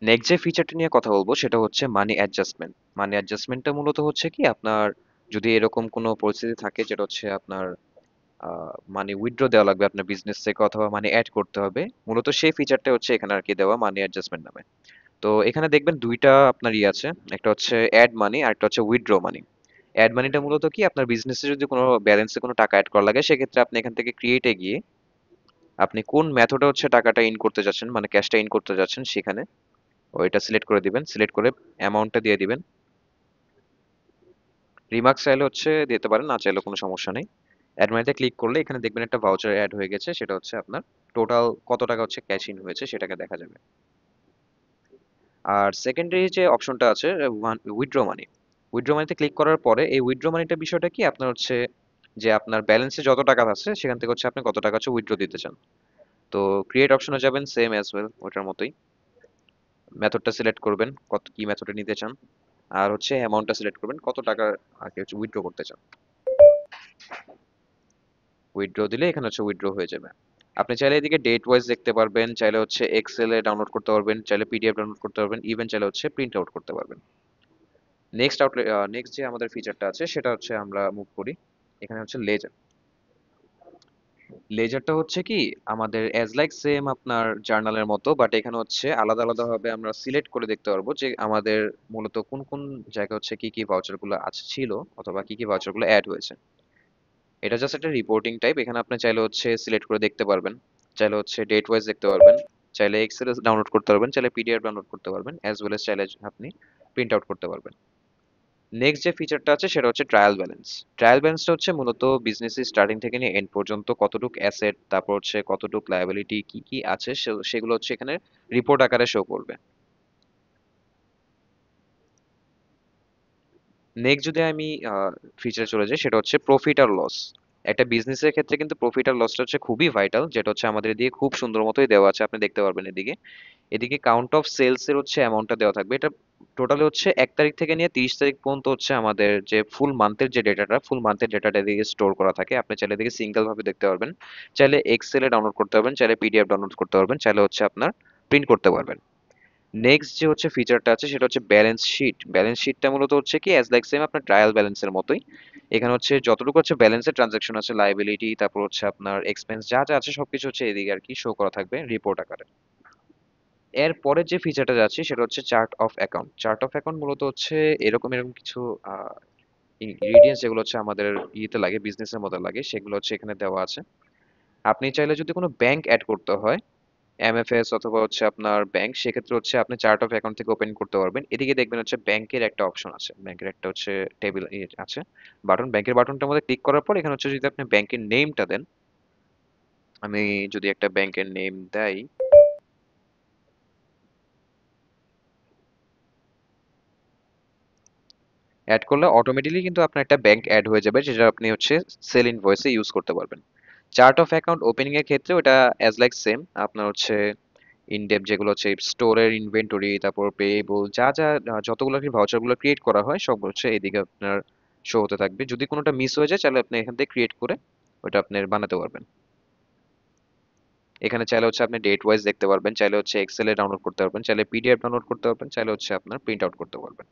Next যে ফিচারটা নিয়ে কথা বলবো সেটা হচ্ছে মানি অ্যাডজাস্টমেন্ট। মানি অ্যাডজাস্টমেন্টটা মূলত হচ্ছে কি আপনার যদি এরকম কোনো পরিস্থিতি থাকে যেটা হচ্ছে আপনার মানি উইথড্র দেওয়া লাগবে আপনার বিজনেস থেকে অথবা মানি অ্যাড করতে হবে, মূলত সেই ফিচারটা হচ্ছে এখানে আর কি দেওয়া মানি অ্যাডজাস্টমেন্ট নামে। তো এখানে দেখবেন দুইটা আপনার আছে, একটা হচ্ছে অ্যাড মানি আর একটা হচ্ছে উইথড্র মানি। অ্যাড মানিটা মূলত কি আপনার বিজনেসে যদি কোনো ব্যালেন্সে কোনো টাকা অ্যাড করা লাগে সেক্ষেত্রে আপনি এখান থেকে ক্রিয়েটে গিয়ে আপনি কোন মেথডে হচ্ছে টাকাটা ইন করতে যাচ্ছেন মানে ক্যাশটা ইন করতে যাচ্ছেন সেখানে ওইটা সিলেক্ট করে দিবেন, সিলেক্ট করে অ্যামাউন্টটা দিয়ে দিবেন। রিমার্কস চাইলে হচ্ছে দিতে পারেন, না চাইলে কোনো সমস্যা নেই। অ্যাড মানিতে ক্লিক করলে এখানে দেখবেন একটা ভাউচার অ্যাড হয়ে গেছে, সেটা হচ্ছে আপনার টোটাল কত টাকা হচ্ছে ক্যাশ ইন হয়েছে সেটাকে দেখা যাবে। আর সেকেন্ডারি যে অপশনটা আছে উইথড্র মানি, উইথড্র মানিতে ক্লিক করার পরে এই উইথড্র মানিটা বিষয়টা কি আপনার হচ্ছে যে আপনার ব্যালেন্সে যত টাকা আছে সেখান থেকে হচ্ছে আপনি কত টাকা হচ্ছে উইথড্র দিতে চান। তো ক্রিয়েট অপশনে যাবেন, সেম অ্যাজ ওয়েল ওটার মতোই মেথডটা সিলেক্ট করবেন কত কি মেথডে নিতে চান, আর হচ্ছে অ্যামাউন্টটা সিলেক্ট করবেন কত টাকা আর কি হচ্ছে উইথড্র করতে চান। উইথড্র দিলে এখানে হচ্ছে উইথড্র হয়ে যাবে। আপনি চাইলে এদিকে ডেট ওয়াইজ দেখতে পারবেন, চাইলে হচ্ছে এক্সেল এ ডাউনলোড করতে পারবেন, চাইলে পিডিএফ ডাউনলোড করতে পারবেন, ইভেন চাইলে হচ্ছে প্রিন্ট আউট করতে পারবেন। নেক্সট যে আমাদের ফিচারটা আছে সেটা হচ্ছে আমরা মুভ করি, এখানে হচ্ছে লেজার। লেজারটা হচ্ছে কি আমাদের অ্যাজ লাইক সেম আপনার জার্নালের মতো, বাট এখানে হচ্ছে আলাদা আলাদা ভাবে আমরা সিলেক্ট করে দেখতে পারবো যে আমাদের মূলত কোন কোন জায়গায় হচ্ছে কি কি ভাউচার গুলো আছে ছিল অথবা কি কি ভাউচার গুলো অ্যাড হয়েছে। এটা জাস্ট একটা রিপোর্টিং টাইপ, এখানে আপনি চাইলে হচ্ছে সিলেক্ট করে দেখতে পারবেন, চাইলে হচ্ছে ডেট ওয়াইজ দেখতে পারবেন, চাইলে এক্সেল ডাউনলোড করতে পারবেন, চাইলে পিডিএফ ডাউনলোড করতে পারবেন, অ্যাজ ওয়েল এস চাইলে আপনি প্রিন্ট আউট করতে পারবেন। নেক্সট যে ফিচারটা আছে সেটা হচ্ছে ট্রায়াল ব্যালেন্স। ট্রায়াল ব্যালেন্সটা হচ্ছে মূলত বিজনেস স্টার্টিং থেকে নিয়ে এন্ড পর্যন্ত কতটুক অ্যাসেট, তারপর হচ্ছে কতটুক লায়াবিলিটি কি কি আছে সেগুলো হচ্ছে এখানে রিপোর্ট আকারে শো করবে। নেক্সট যদি আমি ফিচারে চলে যাই সেটা হচ্ছে প্রফিট আর লস। একটা বিজনেসের ক্ষেত্রে কিন্তু প্রফিট আর লসটা হচ্ছে খুবই ভাইটাল, যেটা হচ্ছে আমাদের এদিকে খুব সুন্দর মতোই দেওয়া আছে, আপনি দেখতে পারবেন এদিকে। এদিকে কাউন্ট অফ সেলস এর হচ্ছে অ্যামাউন্টটা দেওয়া থাকবে, এটা টোটালি হচ্ছে 1 তারিখ থেকে নিয়ে 30 তারিখ পর্যন্ত হচ্ছে আমাদের যে ফুল মান্থের ডেটাটা এদিকে স্টোর করা থাকে। আপনি চাইলে এদিকে সিঙ্গেল ভাবে দেখতে পারবেন, চাইলে এক্সেলে ডাউনলোড করতে পারবেন, চাইলে পিডিএফ ডাউনলোড করতে পারবেন, চাইলে হচ্ছে আপনার প্রিন্ট করতে পারবেন। নেক্সট যে হচ্ছে ফিচারটা আছে সেটা হচ্ছে ব্যালেন্স শিট। ব্যালেন্স শিটটা মূলত হচ্ছে কি অ্যাজ লাইক সেম আপনার ট্রায়াল ব্যালেন্সের মতোই, এখানে হচ্ছে যতটুকু হচ্ছে ব্যালেন্সের ট্রানজাকশন আছে, লাইবিলিটি, তারপর হচ্ছে আপনার এক্সপেন্স যা যা আছে সবকিছু হচ্ছে এদিকে আর কি শো করা থাকবে রিপোর্ট আকারে। এর পরে যে ফিচারটা যাচ্ছে সেটা হচ্ছে chart of account. Chart of account মূলত হচ্ছে এরকম এরকম কিছু ইনগ্রিডিয়েন্টস যেগুলো হচ্ছে আমাদের ইয়েতে লাগে, বিজনেসের মধ্যে লাগে, সেগুলো হচ্ছে এখানে দেওয়া আছে। আপনি চাইলে যদি কোনো ব্যাংক অ্যাড করতে হয়, এমএফএস অথবা হচ্ছে আপনার ব্যাংক, সেক্ষেত্রে হচ্ছে আপনি চার্ট অফ অ্যাকাউন্ট থেকে ওপেন করতে পারবেন। এদিকে দেখবেন হচ্ছে ব্যাংকের একটা অপশন আছে, ব্যাংকের একটা হচ্ছে টেবিল আছে, বাটন, ব্যাংকের বাটনটার মধ্যে ক্লিক করার পর এখানে হচ্ছে যদি আপনি ব্যাংকের নেমটা দেন, আমি যদি একটা ব্যাংকের নেম দেই, অ্যাড করলে অটোমেটিক্যালি কিন্তু আপনার একটা ব্যাংক অ্যাড হয়ে যাবে, যেটা আপনি হচ্ছে সেল ইনভয়েসে ইউজ করতে পারবেন। চার্ট অফ অ্যাকাউন্ট ওপেনিং এর ক্ষেত্রে ওটা অ্যাজ লাইক সেম আপনার হচ্ছে ইনডেপ যেগুলো হচ্ছে স্টোরের ইনভেন্টরি, তারপর পেয়েবল যা যা যতগুলো কি ভাউচার গুলো ক্রিয়েট করা হয় সব হচ্ছে এদিকে আপনার শো হতে থাকবে। যদি কোনোটা মিস হয়ে যায় তাহলে আপনি এখান থেকে ক্রিয়েট করে ওটা আপনি বানাতে পারবেন। এখানে চাইলে হচ্ছে আপনি ডেট ওয়াইজ দেখতে পারবেন, চাইলে হচ্ছে এক্সেল এ ডাউনলোড করতে পারবেন, চাইলে পিডিএফ ডাউনলোড করতে পারবেন, চাইলে হচ্ছে আপনার প্রিন্ট আউট করতে পারবেন।